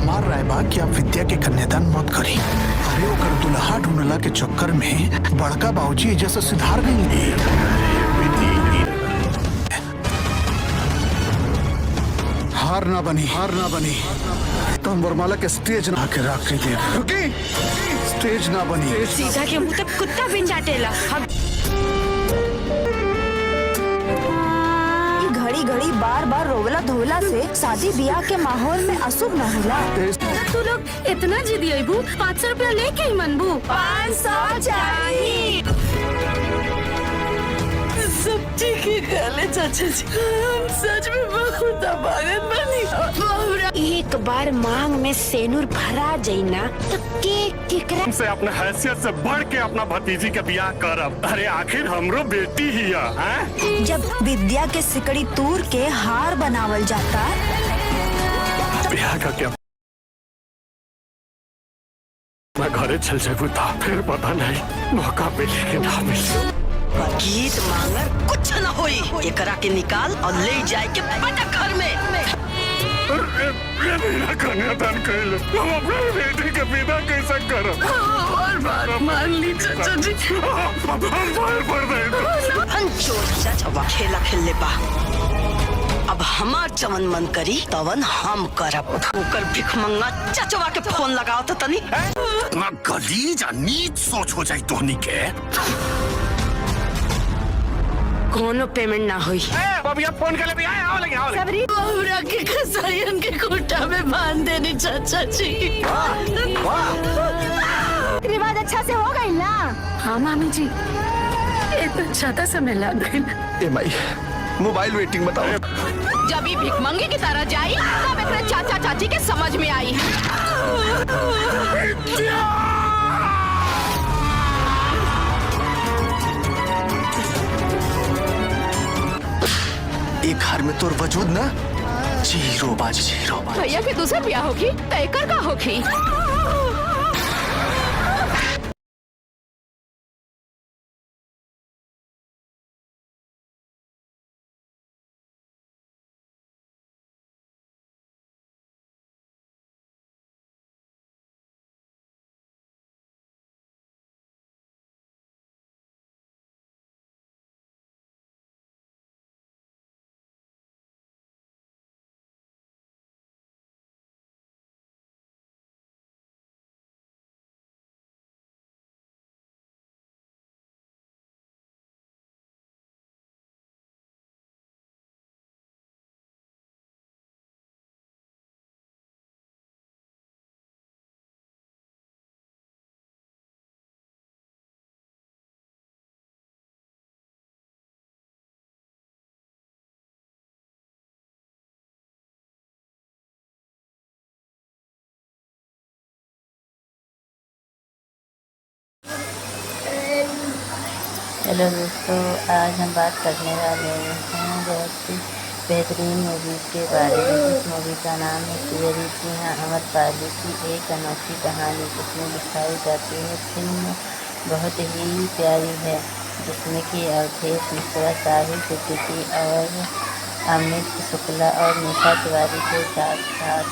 हमार राय बा कि आप विद्या के कन्यादान मत करी। अरे ओकर दुल्हा ढूंढला के चक्कर में बड़का बाबूजी जैसा सुधार गई। हार ना बनी तुम वरमाला के स्टेज ना के रख दे। रुकी, स्टेज ना बनी। सीधा के मुंह तक कुत्ता बिन जाटेला। घड़ी घड़ी बार बार रोवला धोवला से शादी ब्याह के माहौल में अशुभ न होला। तू लोग इतना जिदी अबू 500 रुपया लेके ही मनबू। 500 चाहिए। सब ठीक है कहले चाचा जी, हम सच में बहुत अभागन बनी। एक बार मांग में सेनुर भरा जाइना तो केकरा से अपने हैसियत से बढ़ के अपना भतीजी के ब्याह करब। अरे आखिर हमरो बेटी ही है। जब विद्या के सिकड़ी तूर के हार बनावल जाता, ब्याह का क्या मैं घरे चल जाऊँ था, फिर पता नहीं मौका मिले कि ना मिले। गीत मांगर कुछ न होई। एकरा के निकाल और ले जाए के पटक घर में। मेरा कन्यादान कर लो, हम अपने बेटी के विदा कैसे करब? बार मान ली चाचा जी। चचवा खेला खेलले बा। अब हमार जवन मन करी तवन हम करब। ओकर भिखमंगा चचवा के फोन लगाओ तो तनी ना गलीज आ नीच सोच हो जाए तोहनी के। कोनो पेमेंट ना हुई। बबिया फोन कर ले भी आओ लगे आओ। सबरी बहुरा के कसाईन के कोटा में बांध देनी चाचा जी। रिवाज अच्छा से हो गई ना? हाँ मामी जी, इतना ज्यादा समय लग गई। ए माई, मोबाइल वेटिंग बताओ। जब ये भिखमंगे की तरह जाई तब एक चाचा चाची के समझ में आई। एक घर में तोर वजूद ना जीरो बाजी। भैया के दूसरा ब्याह होगी तय कर का होगी। हेलो दोस्तों, आज हम बात करने वाले हैं बहुत ही बेहतरीन मूवी के बारे में। इस मूवी का नाम है तेरी। जी हाँ, अमरपाली की एक अनोखी कहानी जिसमें दिखाई जाती है। फिल्म बहुत ही प्यारी है जिसमें कि अवधेश मिश्रा, साहिल सिद्दीकी और अमित शुक्ला और निशा तिवारी के साथ साथ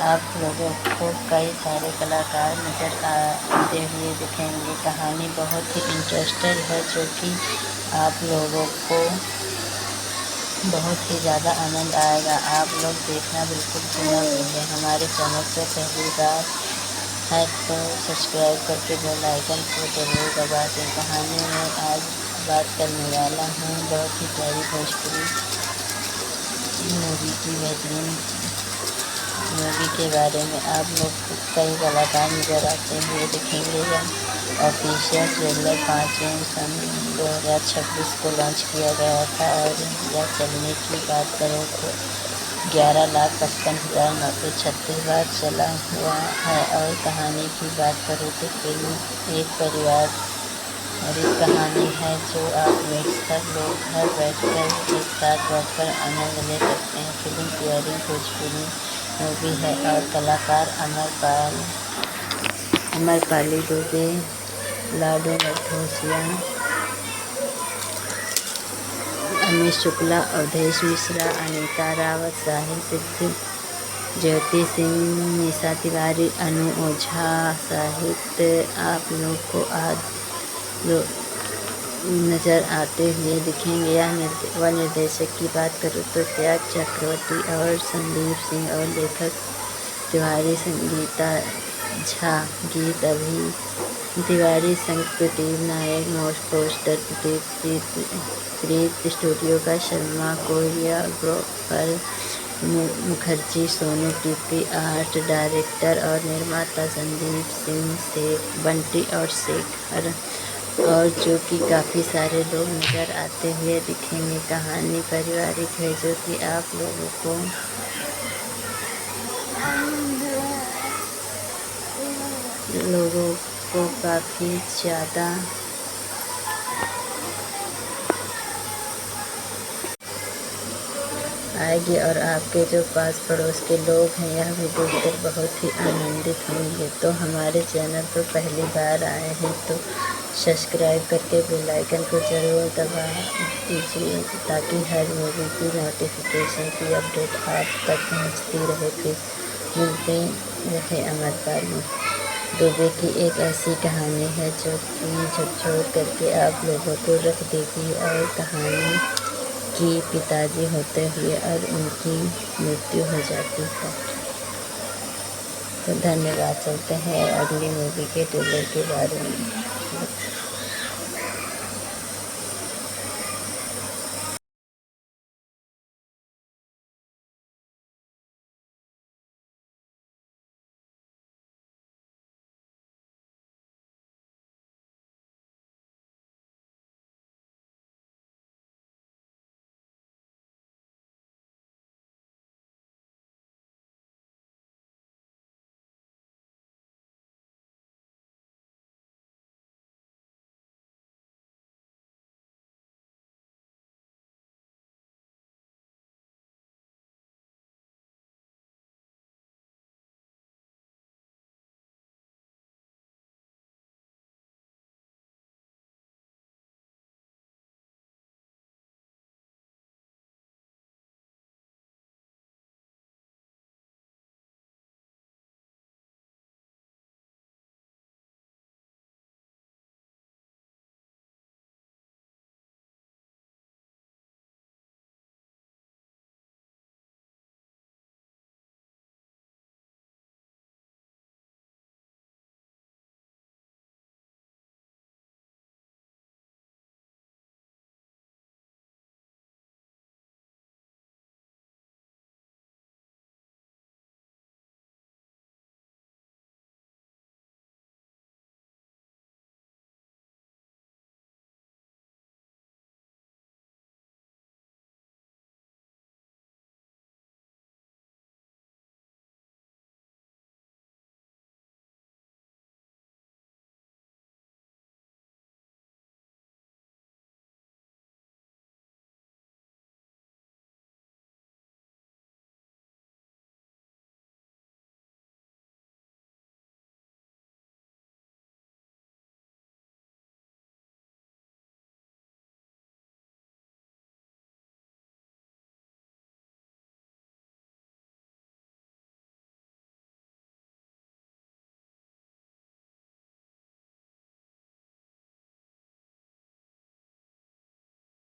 आप लोगों को कई सारे कलाकार नजर आते हुए दिखेंगे। कहानी बहुत ही इंटरेस्टेड है जो कि आप लोगों को बहुत ही ज़्यादा आनंद आएगा। आप लोग देखना बिल्कुल भूलना भूलें। हमारे चैनल पर पहली बार है तो सब्सक्राइब करके बेल आइकन को जरूर दबा दें। कहानी में आज बात करने वाला हूँ बहुत ही प्यारी भोजपुरी मूवी की बेहतरीन मूवी के बारे में। आप लोग कई कलाकार नजर आते हुए दिखेंगे। यह ऑफिशियल ट्रेलर 5 सन 2026 को लॉन्च किया गया था और यह चलने की बात करें तो 11,55,936 बार चला हुआ है। और कहानी की बात करें तो फिल्म एक परिवार और एक कहानी है जो आप लोग घर बैठकर एक साथ बैठकर आनंद ले सकते हैं। फिल्म प्यारी भोजपुरी मूवी है और कलाकार अमरपाली दुबे, लाडो लठोसिया, अमित शुक्ला, अवधेश मिश्रा, अनीता रावत, साहिल ज्योति सिंह, निशा तिवारी, अनु ओझा सहित आप लोग को नज़र आते हुए दिखेंगे। वह निर्देशक की बात करूँ तो त्याग चक्रवर्ती और संदीप सिंह और लेखक तिवारी संगीता झा, गीत अभी तिवारी, संग प्रदीप नायक, पोस्टर प्रीत स्टूडियो का Sharma, choreographer Mukherjee, Sonu TP, art director और निर्माता संदीप सिंह, शेख बंटी और शेखर, और जो कि काफ़ी सारे लोग नज़र आते हुए दिखेंगे। कहानी पारिवारिक है जो कि आप लोगों को काफ़ी ज़्यादा आएगी और आपके जो पास पड़ोस के लोग हैं यह भी देखकर बहुत ही आनंदित होंगे। तो हमारे चैनल पर पहली बार आए हैं तो सब्सक्राइब करके बेल आइकन को ज़रूर दबा दीजिए ताकि हर मूवी की नोटिफिकेशन की अपडेट आप तक पहुंचती रहे। फिर मिलते रहे अमरपाल दुबे की एक ऐसी कहानी है जो कि झकझोर करके आप लोगों को रख देगी और कहानी कि पिताजी होते हुए और उनकी मृत्यु हो जाती है। तो धन्यवाद। चलते हैं अगली मूवी के ट्रेलर के बारे में।